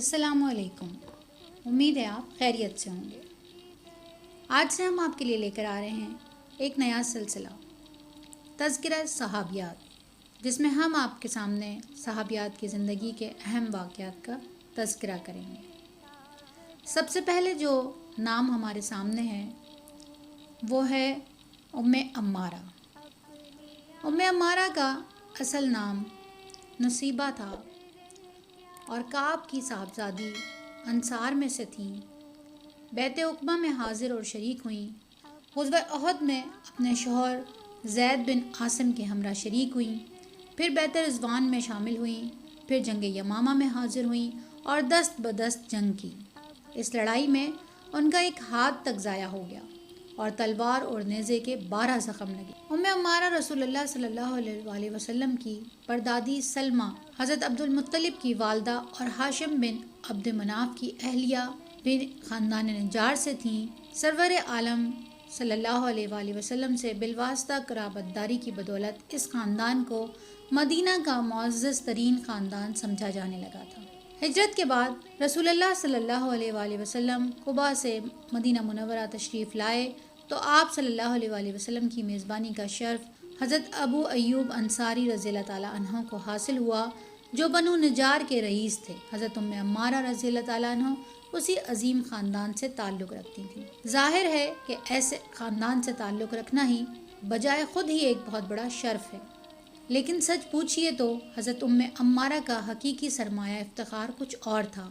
السلام علیکم۔ امید ہے آپ خیریت سے ہوں گے۔ آج سے ہم آپ کے لیے لے کر آ رہے ہیں ایک نیا سلسلہ تذکرہ صحابیات، جس میں ہم آپ کے سامنے صحابیات کی زندگی کے اہم واقعات کا تذکرہ کریں گے۔ سب سے پہلے جو نام ہمارے سامنے ہے وہ ہے ام عمارہ۔ ام عمارہ کا اصل نام نصیبہ تھا اور کعب کی صاحبزادی انصار میں سے تھیں۔ بیعت عقبہ میں حاضر اور شریک ہوئیں۔ غزوہ احد میں اپنے شوہر زید بن عاصم کے ہمراہ شریک ہوئیں، پھر بیعت رضوان میں شامل ہوئیں، پھر جنگ یمامہ میں حاضر ہوئیں اور دست بدست جنگ کی۔ اس لڑائی میں ان کا ایک ہاتھ تک ضائع ہو گیا اور تلوار اور نیزے کے 12 زخم لگے۔ ام عمارہ رسول اللہ صلی اللہ علیہ وآلہ وسلم کی پردادی سلمہ، حضرت عبد المطلب کی والدہ اور ہاشم بن عبد مناف کی اہلیہ بن خاندان نجار سے تھیں۔ سرور عالم صلی اللہ علیہ وآلہ وسلم سے بالواسطہ قرابت داری کی بدولت اس خاندان کو مدینہ کا معزز ترین خاندان سمجھا جانے لگا تھا۔ ہجرت کے بعد رسول اللہ صلی اللہ علیہ وآلہ وسلم قباء سے مدینہ منورہ تشریف لائے تو آپ صلی اللہ علیہ وآلہ وسلم کی میزبانی کا شرف حضرت ابو ایوب انصاری رضی اللہ تعالیٰ عنہ کو حاصل ہوا، جو بنو نجار کے رئیس تھے۔ حضرت ام عمارہ رضی اللہ تعالیٰ عنہ اسی عظیم خاندان سے تعلق رکھتی تھیں۔ ظاہر ہے کہ ایسے خاندان سے تعلق رکھنا ہی بجائے خود ہی ایک بہت بڑا شرف ہے، لیکن سچ پوچھئے تو حضرت ام عمارہ کا حقیقی سرمایہ افتخار کچھ اور تھا۔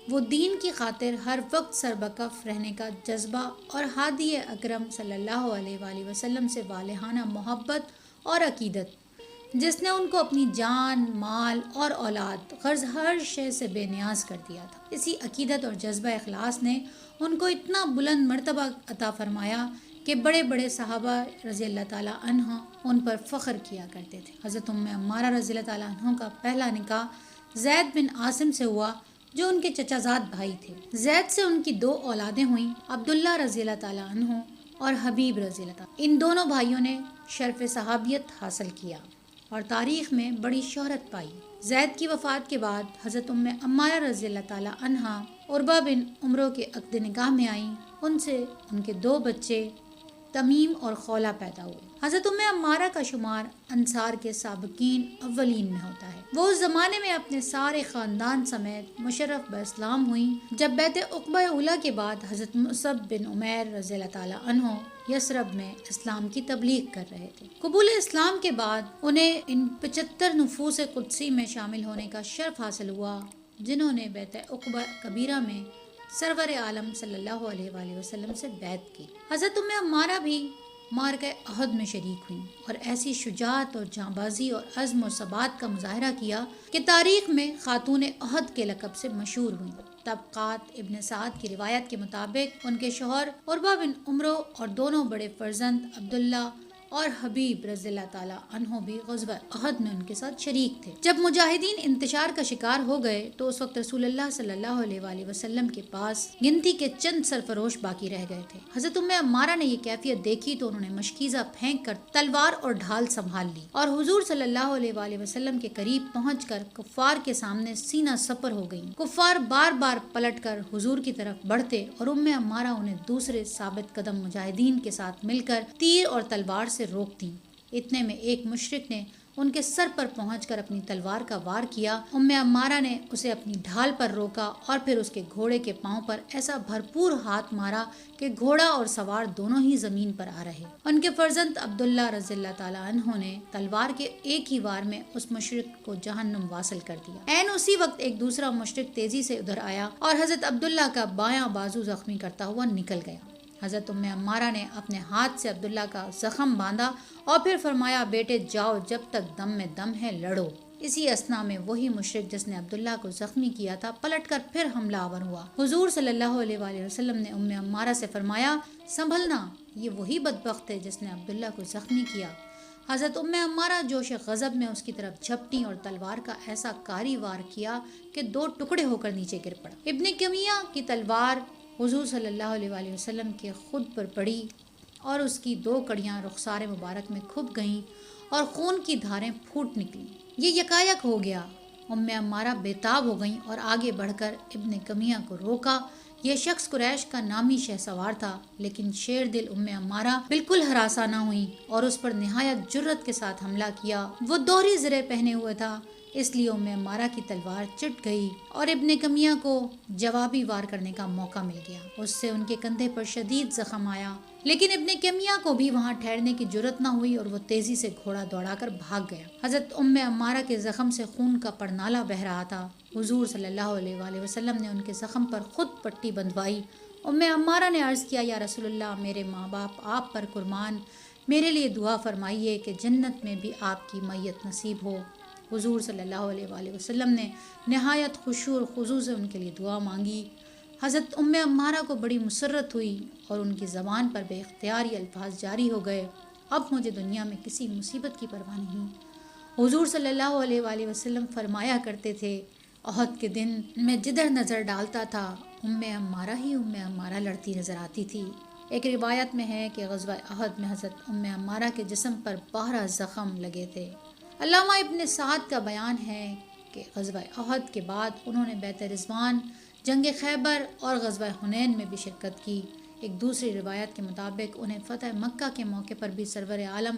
وہ دین کی خاطر ہر وقت سربکف رہنے کا جذبہ اور ہادی اکرم صلی اللہ علیہ وآلہ وسلم سے والہانہ محبت اور عقیدت، جس نے ان کو اپنی جان، مال اور اولاد غرض ہر شے سے بے نیاز کر دیا تھا۔ اسی عقیدت اور جذبہ اخلاص نے ان کو اتنا بلند مرتبہ عطا فرمایا کہ بڑے بڑے صحابہ رضی اللہ تعالیٰ عنہ ان پر فخر کیا کرتے تھے۔ حضرت ام عمارہ رضی اللہ تعالیٰ عنہ کا پہلا نکاح زید بن عاصم سے ہوا، جو ان کے چچا زاد بھائی تھے۔ زید سے ان کی 2 اولادیں ہوئیں، عبداللہ رضی اللہ تعالیٰ عنہ اور حبیب رضی اللہ تعالیٰ۔ ان دونوں بھائیوں نے شرف صحابیت حاصل کیا اور تاریخ میں بڑی شہرت پائی۔ زید کی وفات کے بعد حضرت ام عمارہ رضی اللہ تعالیٰ عنہ عربہ بن عمرو کے عقد نکاح میں آئیں۔ ان سے ان کے 2 بچے تمیم اور خولہ پیدا ہوئے۔ حضرت ام عمارہ کا شمار انصار کے سابقین اولین میں ہوتا ہے۔ وہ اس زمانے میں اپنے سارے خاندان سمیت مشرف باسلام ہوئیں جب بیعت عقبہ اولیٰ کے بعد حضرت مصعب بن عمیر رضی اللہ تعالیٰ عنہ یثرب میں اسلام کی تبلیغ کر رہے تھے۔ قبول اسلام کے بعد انہیں ان 75 نفوس قدسی میں شامل ہونے کا شرف حاصل ہوا، جنہوں نے بیعت عقبہ کبیرہ میں سرور عالم صلی اللہ علیہ وآلہ وسلم سے بیعت کی۔ حضرت ام عمارہ بھی معرکہ احد میں شریک ہوئیں اور ایسی شجاعت اور جانبازی اور عزم و ثبات کا مظاہرہ کیا کہ تاریخ میں خاتون احد کے لقب سے مشہور ہوئیں۔ طبقات ابن سعد کی روایت کے مطابق ان کے شوہر عربہ بن عمرو اور دونوں بڑے فرزند عبداللہ اور حبیب رضی اللہ تعالیٰ عنہ بھی غزوہ احد میں ان کے ساتھ شریک تھے۔ جب مجاہدین انتشار کا شکار ہو گئے تو اس وقت رسول اللہ صلی اللہ علیہ وآلہ وسلم کے پاس گنتی کے چند سرفروش باقی رہ گئے تھے۔ حضرت ام عمارہ نے یہ کیفیت دیکھی تو انہوں نے مشکیزہ پھینک کر تلوار اور ڈھال سنبھال لی اور حضور صلی اللہ علیہ وآلہ وسلم کے قریب پہنچ کر کفار کے سامنے سینہ سپر ہو گئیں۔ کفار بار بار پلٹ کر حضور کی طرف بڑھتے اور ام عمارہ انہیں دوسرے ثابت قدم مجاہدین کے ساتھ مل کر تیر اور تلوار سے روکتی۔ اتنے میں ایک مشرک نے ان کے سر پر پہنچ کر اپنی تلوار کا وار کیا۔ ام عمارہ نے اسے اپنی ڈھال پر روکا اور پھر اس کے گھوڑے کے پاؤں پر ایسا بھرپور ہاتھ مارا کہ گھوڑا اور سوار دونوں ہی زمین پر آ رہے۔ ان کے فرزند عبداللہ رضی اللہ تعالیٰ عنہ نے تلوار کے ایک ہی وار میں اس مشرک کو جہنم واصل کر دیا۔ عین اسی وقت ایک دوسرا مشرک تیزی سے ادھر آیا اور حضرت عبداللہ کا بایاں بازو زخمی کرتا ہوا نکل گیا۔ حضرت ام عمارہ نے اپنے ہاتھ سے عبداللہ کا زخم باندھا اور پھر فرمایا، بیٹے جاؤ، جب تک دم میں دم ہے لڑو۔ اسی اثنا میں وہی مشرک جس نے عبداللہ کو زخمی کیا تھا پلٹ کر پھر حملہ آور ہوا۔ حضور صلی اللہ علیہ وآلہ وسلم نے ام عمارہ سے فرمایا، سنبھلنا، یہ وہی بدبخت ہے جس نے عبداللہ کو زخمی کیا۔ حضرت ام عمارہ جوش غضب میں اس کی طرف جھپٹی اور تلوار کا ایسا کاری وار کیا کہ 2 ٹکڑے ہو کر نیچے گر پڑا۔ ابن کمیہ کی تلوار حضور صلی اللہ علیہ وآلہ وسلم کے خود پر پڑی اور اس کی 2 کڑیاں رخسار مبارک میں کھپ گئیں اور خون کی دھاریں پھوٹ نکلیں۔ یہ یکایک ہو گیا عمارہ بیتاب ہو گئیں اور آگے بڑھ کر ابن کمیہ کو روکا۔ یہ شخص قریش کا نامی شہ سوار تھا، لیکن شیر دل عمارہ بالکل ہراساں نہ ہوئی اور اس پر نہایت جرأت کے ساتھ حملہ کیا۔ وہ دوہری زرہ پہنے ہوئے تھا، اس لیے عمارہ کی تلوار چٹ گئی اور ابن کمیہ کو جوابی وار کرنے کا موقع مل گیا۔ اس سے ان کے کندھے پر شدید زخم آیا، لیکن ابن کمیہ کو بھی وہاں ٹھہرنے کی جرأت نہ ہوئی اور وہ تیزی سے گھوڑا دوڑا کر بھاگ گیا۔ حضرت عمارہ کے زخم سے خون کا پڑنالا بہہ رہا تھا۔ حضور صلی اللہ علیہ وآلہ وسلم نے ان کے زخم پر خود پٹی بندھوائی۔ عمارہ نے عرض کیا، یا رسول اللہ، میرے ماں باپ آپ پر قربان، میرے لیے دعا فرمائیے کہ جنت میں بھی آپ کی میت نصیب ہو۔ حضور صلی اللہ علیہ وآلہ وسلم نے نہایت خشوع اور خضوع سے ان کے لیے دعا مانگی۔ حضرت عمارہ کو بڑی مسرت ہوئی اور ان کی زبان پر بے اختیار یہ الفاظ جاری ہو گئے، اب مجھے دنیا میں کسی مصیبت کی پرواہ نہیں۔ حضور صلی اللہ علیہ وآلہ وسلم فرمایا کرتے تھے، احد کے دن میں جدھر نظر ڈالتا تھا عمارہ ہی عمارہ لڑتی نظر آتی تھی۔ ایک روایت میں ہے کہ غزوہ احد میں حضرت عمارہ کے جسم پر 12 زخم لگے تھے۔ علامہ ابن سعد کا بیان ہے کہ غزوہ احد کے بعد انہوں نے بیعت رضوان، جنگ خیبر اور غزوہ حنین میں بھی شرکت کی۔ ایک دوسری روایت کے مطابق انہیں فتح مکہ کے موقع پر بھی سرور عالم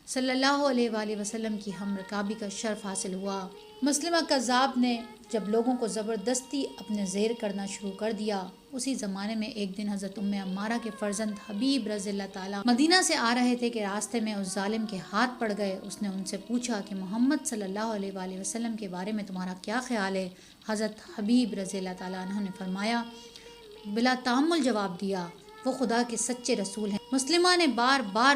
صلی اللہ علیہ وآلہ وسلم کی ہم رکابی کا شرف حاصل ہوا۔ مسلمہ کذاب نے جب لوگوں کو زبردستی اپنے زیر کرنا شروع کر دیا، اسی زمانے میں ایک دن حضرت عمارہ کے فرزند حبیب رضی اللہ تعالیٰ مدینہ سے آ رہے تھے کہ راستے میں اس ظالم کے ہاتھ پڑ گئے۔ اس نے ان سے پوچھا کہ محمد صلی اللہ علیہ وآلہ وسلم کے بارے میں تمہارا کیا خیال ہے؟ حضرت حبیب رضی اللہ تعالیٰ عنہ نے فرمایا، بلا تامل جواب دیا، وہ خدا کے سچے رسول ہیں۔ مسلمہ نے بار بار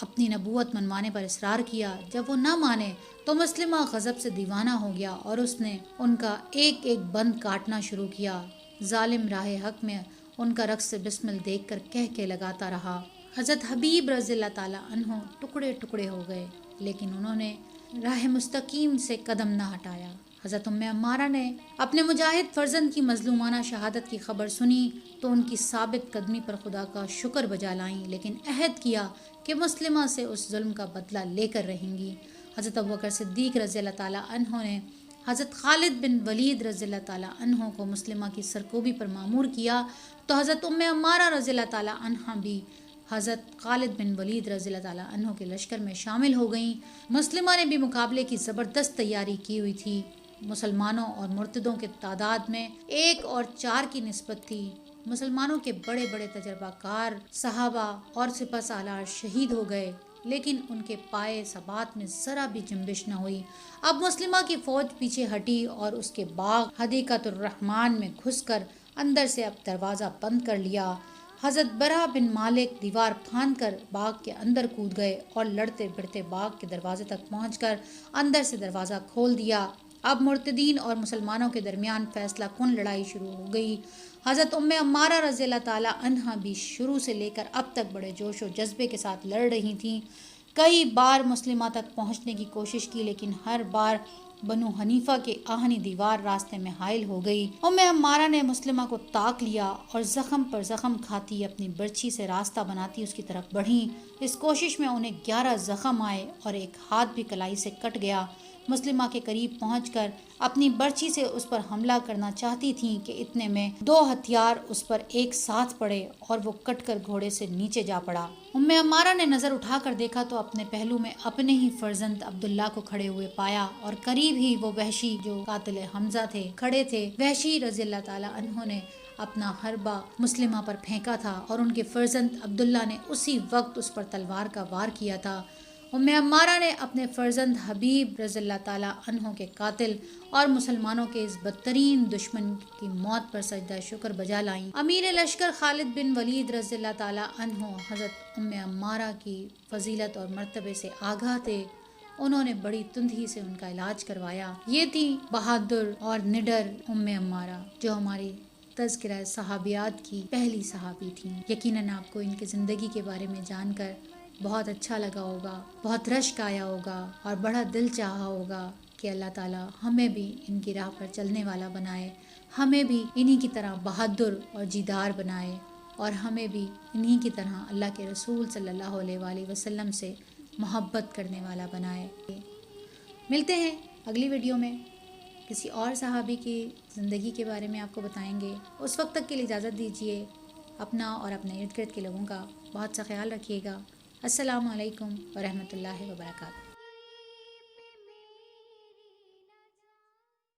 اپنی نبوت منوانے پر اصرار کیا۔ جب وہ نہ مانے تو مسلمہ غضب سے دیوانہ ہو گیا اور اس نے ان کا ایک ایک بند کاٹنا شروع کیا۔ ظالم راہ حق میں ان کا رقص بسمل دیکھ کر کہہ لگاتا رہا۔ حضرت حبیب رضی اللہ تعالیٰ عنہ ٹکڑے ٹکڑے ہو گئے، لیکن انہوں نے راہ مستقیم سے قدم نہ ہٹایا۔ حضرت عمارہ نے اپنے مجاہد فرزند کی مظلومانہ شہادت کی خبر سنی تو ان کی ثابت قدمی پر خدا کا شکر بجا لائیں، لیکن عہد کیا کہ مسلمہ سے اس ظلم کا بدلہ لے کر رہیں گی۔ حضرت ابوبکر صدیق رضی اللہ تعالیٰ عنہ نے حضرت خالد بن ولید رضی اللہ تعالیٰ عنہ کو مسلمہ کی سرکوبی پر مامور کیا تو حضرت عمارہ رضی اللہ تعالیٰ عنہ بھی حضرت خالد بن ولید رضی اللہ تعالیٰ عنہ کے لشکر میں شامل ہو گئیں۔ مسلمہ نے بھی مقابلے کی زبردست تیاری کی ہوئی تھی۔ مسلمانوں اور مرتدوں کے تعداد میں 1 اور 4 کی نسبت تھی۔ مسلمانوں کے بڑے بڑے تجربہ کار صحابہ اور سپہ سالار شہید ہو گئے، لیکن ان کے پائے ثبات میں ذرا بھی جنبش نہ ہوئی۔ اب مسلمہ کی فوج پیچھے ہٹی اور اس کے باغ حدیقۃ الرحمن میں گھس کر اندر سے اب دروازہ بند کر لیا۔ حضرت برا بن مالک دیوار پھاند کر باغ کے اندر کود گئے اور لڑتے بڑھتے باغ کے دروازے تک پہنچ کر اندر سے دروازہ کھول دیا۔ اب مرتدین اور مسلمانوں کے درمیان فیصلہ کن لڑائی شروع ہو گئی۔ حضرت عمارہ رضی اللہ تعالیٰ عنہ بھی شروع سے لے کر اب تک بڑے جوش و جذبے کے ساتھ لڑ رہی تھیں۔ کئی بار مسلمہ تک پہنچنے کی کوشش کی، لیکن ہر بار بنو حنیفہ کے آہنی دیوار راستے میں حائل ہو گئی۔ عمارہ نے مسلمہ کو تاک لیا اور زخم پر زخم کھاتی اپنی برچھی سے راستہ بناتی اس کی طرف بڑھیں۔ اس کوشش میں انہیں 11 زخم آئے اور ایک ہاتھ بھی کلائی سے کٹ گیا۔ مسلمہ کے قریب پہنچ کر اپنی برچھی سے اس پر حملہ کرنا چاہتی تھیں کہ اتنے میں 2 ہتھیار اس پر ایک ساتھ پڑے اور وہ کٹ کر گھوڑے سے نیچے جا پڑا۔ عمارہ نے نظر اٹھا کر دیکھا تو اپنے پہلو میں اپنے ہی فرزند عبداللہ کو کھڑے ہوئے پایا اور قریب ہی وہ وحشی جو قاتل حمزہ تھے کھڑے تھے۔ وحشی رضی اللہ تعالیٰ عنہ نے اپنا حربہ مسلمہ پر پھینکا تھا اور ان کے فرزند عبداللہ نے اسی وقت اس پر تلوار کا وار کیا تھا۔ عمارہ نے اپنے فرزند حبیب رضی اللہ تعالیٰ عنہ کے قاتل اور مسلمانوں کے اس بدترین دشمن کی موت پر سجدہ شکر بجا لائیں۔ امیر لشکر خالد بن ولید رضی اللہ تعالیٰ عنہ حضرت عمارہ کی فضیلت اور مرتبے سے آگاہ تھے۔ انہوں نے بڑی تندی سے ان کا علاج کروایا۔ یہ تھی بہادر اور نڈر عمارہ، جو ہماری تذکرہ صحابیات کی پہلی صحابی تھیں۔ یقیناً آپ کو ان کی زندگی کے بارے میں جان کر بہت اچھا لگا ہوگا، بہت رشک آیا ہوگا اور بڑا دل چاہا ہوگا کہ اللہ تعالیٰ ہمیں بھی ان کی راہ پر چلنے والا بنائے، ہمیں بھی انہی کی طرح بہادر اور جیدار بنائے اور ہمیں بھی انہی کی طرح اللہ کے رسول صلی اللہ علیہ وآلہ وسلم سے محبت کرنے والا بنائے۔ ملتے ہیں اگلی ویڈیو میں۔ کسی اور صحابی کی زندگی کے بارے میں آپ کو بتائیں گے۔ اس وقت تک کے لیے اجازت دیجیے، اپنا اور اپنے ارد گرد کے لوگوں کا بہت سا خیال رکھیے گا۔ السلام علیکم ورحمۃ اللہ وبرکاتہ۔